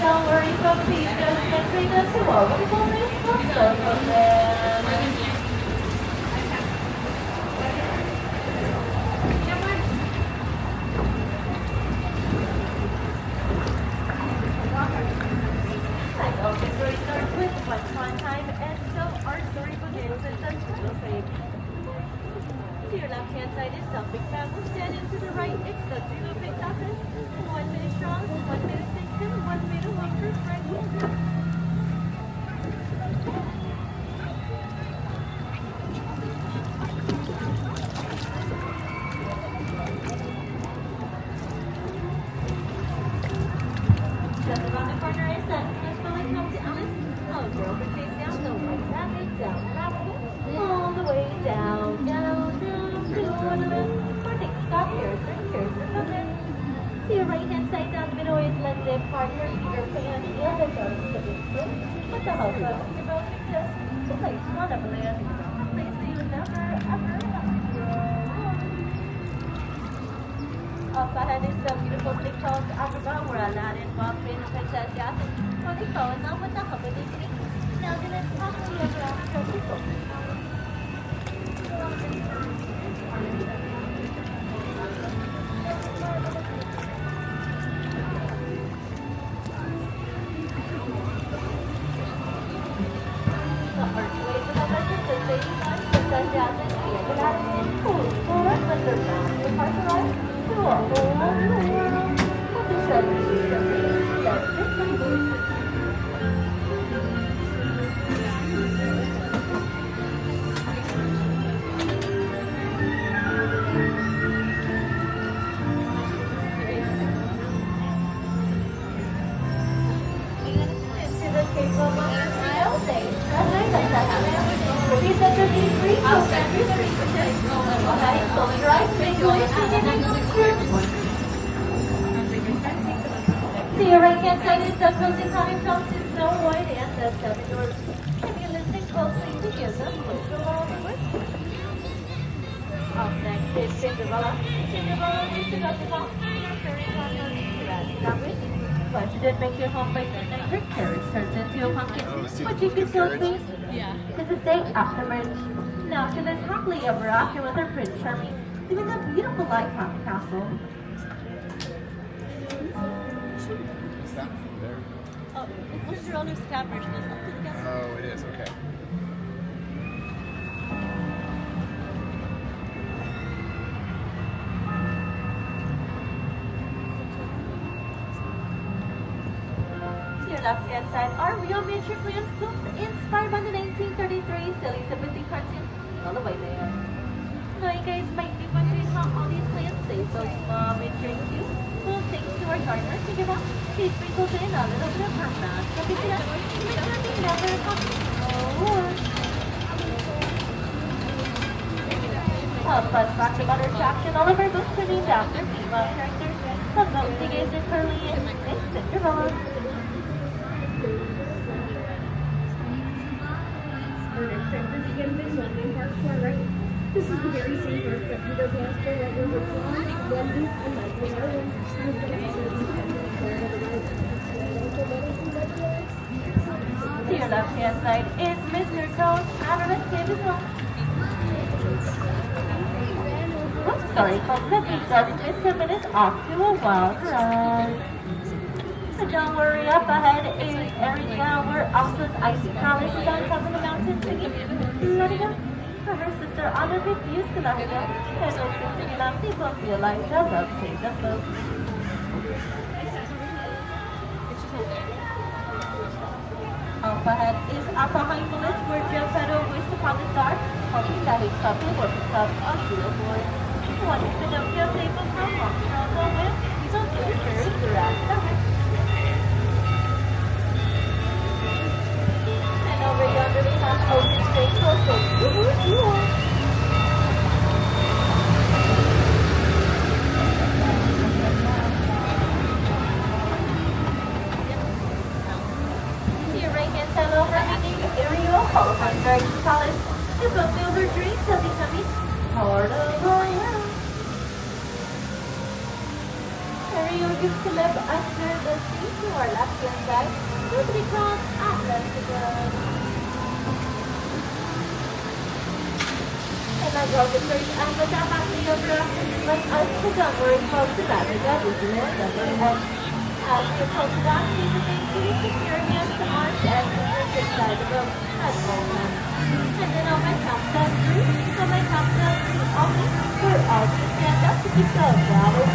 Don't worry, folks, please just bring us to all the moments of Storybook Land. I know the story starts with one fun time, and so our storybook ends with a total save. To your left-hand side is Dumping Family, standing to the right, it's the three big houses. 1 minute strong, 1 minute stinking, 1 minute wafers, right here. Just around the corner is that Flash Valley Come to Alice. Oh, girl, but face down, the white rabbit, down, rabbit, all the way down, down, down, to Wonderland. Parting stop here, here's the cover. To your right-hand side down the middle is London partner Peter Pan, the other dark citizen. What the hell do I think about because the place Wonderland, a place that you would never, ever have to Up ahead is the beautiful thing called Africa, where Aladdin, Bob, and Princess Jasmine, Tony falling in love with the company. Now to this possibly ever after people. To your right-hand side is the closing coming from Snow White and the Seven Dwarfs. If you listen closely to hear them, please go along with. Up next is Cinderella. Cinderella is about to walk through your fairy language. But you did make your home place and then your carriage turns into a pumpkin, but you can still see to this day afterwards. Now she lives happily ever after with her Prince Charming, living a beautiful life at the castle. Is that from there? Oh, it's Cinderella's carriage goes up to the castle. Oh, it is, okay. To your left-hand side are real miniature plants inspired by the 1933 Silly Sympathy cartoon. All the way there. Now you guys might be wondering how all these plants stay so small, miniature, and cute. Well, thanks to our gardener, think about she sprinkled in a little bit of her magic. Pick it up. Make sure they never come. But Rock the Butter Shacks and all of our books are named after female characters. Some of them is Curly and Cinderella. Our next chapter begins in London Park to our right. This is the very same park that Peter Pan stole over with Ron, Wendy, and Michael Irwin. To your left-hand side is Mr. Toad and a kid as well. Oops, sorry, folks, that means us Mr. Minutes off to a wild ride. But don't worry, up ahead is Erica, where Elsa's icy palace is on top of the mountain singing Let It Go. For her sister Anna refused to let her go, and her sister Nancy both realized that love saved them both. Up ahead is Anaheim Village, where Geppetto wished upon the star, hoping that his puppy would become a real boy. Once Pinocchio saved him from monster on the whip, so here is the rat summer. And over yonder we have Ocean Straight Coastal. palace. If a silver dream shall become part of Hola. Harry urges to live under the sea to our left-hand side. Nobody calls Atlas again. And my girlfriend and the happily ever after like us to don't worry folks about it. That is the Lord of it. And as we approach the dock, we begin to secure your hands to arms and fingers inside the boat at all times. And then on my count of three, only, we're all going to stand up to keep the bottle